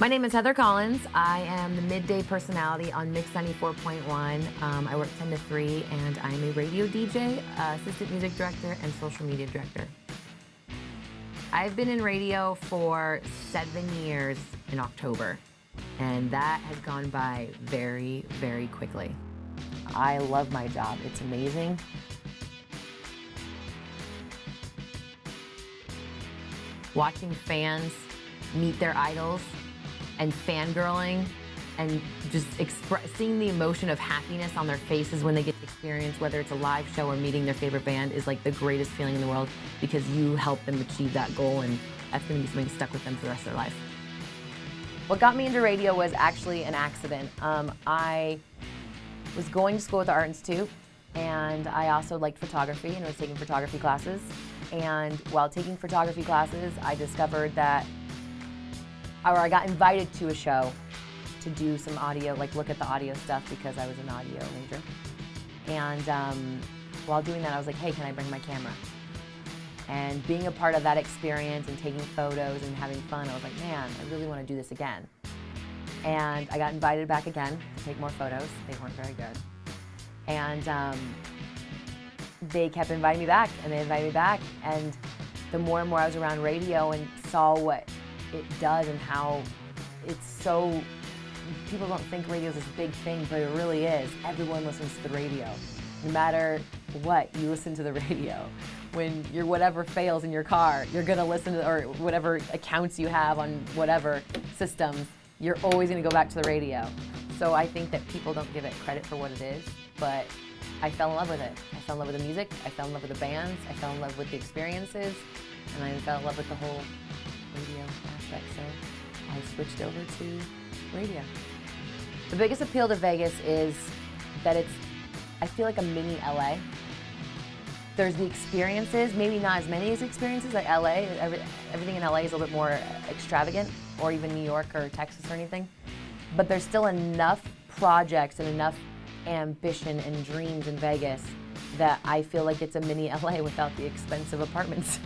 My name is Heather Collins. I am the midday personality on Mix 94.1. I work 10 to 3, and I'm a radio DJ, assistant music director, and social media director. I've been in radio for 7 years in October, and that has gone by very, very quickly. I love my job. It's amazing. Watching fans meet their idols and fangirling and just seeing the emotion of happiness on their faces when they get to experience, whether it's a live show or meeting their favorite band, is like the greatest feeling in the world, because you help them achieve that goal, and that's gonna be something stuck with them for the rest of their life. What got me into radio was actually an accident. I was going to school with the Art Institute, and I also liked photography and was taking photography classes. And while taking photography classes, I discovered that, or I got invited to a show to do some audio, like look at the audio stuff, because I was an audio major. And while doing that, I was like, hey, can I bring my camera? And being a part of that experience and taking photos and having fun, I was like, man, I really want to do this again. And I got invited back again to take more photos. They weren't very good. And they kept inviting me back, and they invited me back. And the more and more I was around radio and saw what it does and how it's so, people don't think radio is this big thing, but it really is. Everyone listens to the radio. No matter what, you listen to the radio. When your whatever fails in your car, you're gonna listen to, or whatever accounts you have on whatever systems, you're always gonna go back to the radio. So I think that people don't give it credit for what it is, but I fell in love with it. I fell in love with the music, I fell in love with the bands, I fell in love with the experiences, and I fell in love with the whole radio aspect, so I switched over to radio. The biggest appeal to Vegas is that it's, I feel like a mini LA. There's the experiences, maybe not as many as experiences like LA. Everything in LA is a little bit more extravagant, or even New York or Texas or anything. But there's still enough projects and enough ambition and dreams in Vegas that I feel like it's a mini LA without the expensive apartments.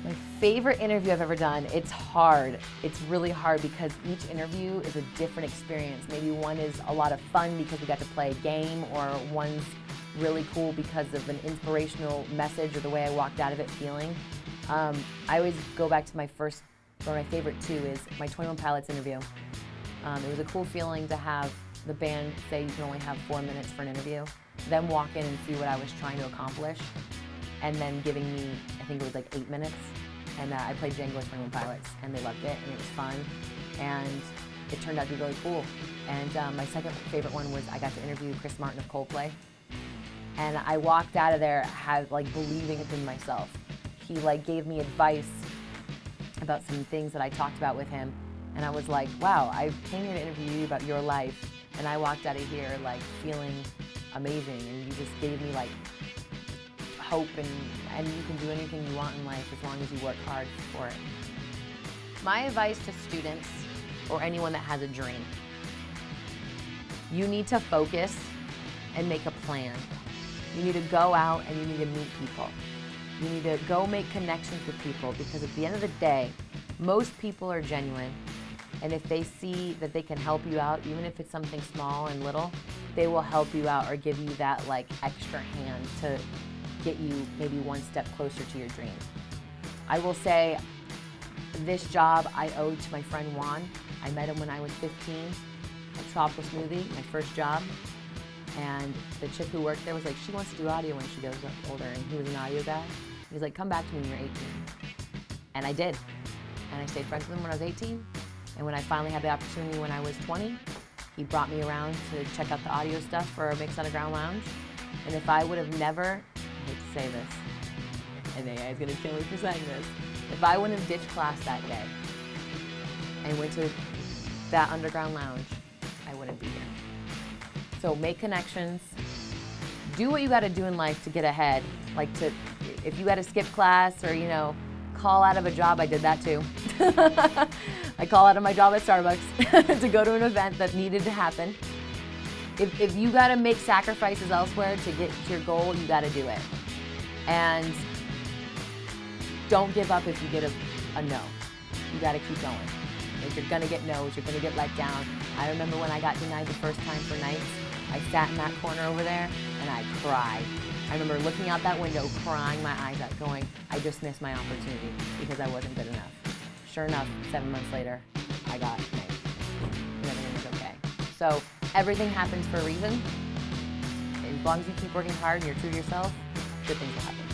My favorite interview I've ever done, it's hard. It's really hard because each interview is a different experience. Maybe one is a lot of fun because we got to play a game, or one's really cool because of an inspirational message or the way I walked out of it feeling. I always go back to my first, or my favorite two, is my 21 Pilots interview. It was a cool feeling to have the band say you can only have 4 minutes for an interview, then walk in and see what I was trying to accomplish, and then giving me, I think it was like 8 minutes. And I played Django with 21 Pilots, and they loved it, and it was fun, and it turned out to be really cool. And my second favorite one was I got to interview Chris Martin of Coldplay, and I walked out of there believing it in myself. He gave me advice about some things that I talked about with him, and I was like, wow, I came here to interview you about your life, and I walked out of here feeling amazing, and you just gave me hope, and you can do anything you want in life as long as you work hard for it. My advice to students, or anyone that has a dream, you need to focus and make a plan. You need to go out and you need to meet people. You need to go make connections with people, because at the end of the day, most people are genuine, and if they see that they can help you out, even if it's something small and little, they will help you out or give you that extra hand to get you maybe one step closer to your dream. I will say this job I owe to my friend Juan. I met him when I was 15 at Tropical Smoothie, my first job. And the chick who worked there was like, she wants to do audio when she goes older, and he was an audio guy. He was like, come back to me when you're 18. And I did. And I stayed friends with him when I was 18. And when I finally had the opportunity when I was 20, he brought me around to check out the audio stuff for a Mix Underground Lounge. And if I would have never, I hate to say this, and AI is gonna kill me for saying this, if I wouldn't have ditched class that day and went to that underground lounge, I wouldn't be here. So make connections, do what you gotta do in life to get ahead. If you gotta skip class or, call out of a job, I did that too. I call out of my job at Starbucks to go to an event that needed to happen. If you gotta make sacrifices elsewhere to get to your goal, you gotta do it. And don't give up if you get a no. You gotta keep going. Like, you're gonna get no's, you're gonna get let down. I remember when I got denied the first time for nights, I sat in that corner over there and I cried. I remember looking out that window, crying my eyes out, going, I just missed my opportunity because I wasn't good enough. Sure enough, 7 months later, I got nights and everything was okay. So everything happens for a reason. As long as you keep working hard and you're true to yourself, good things will happen.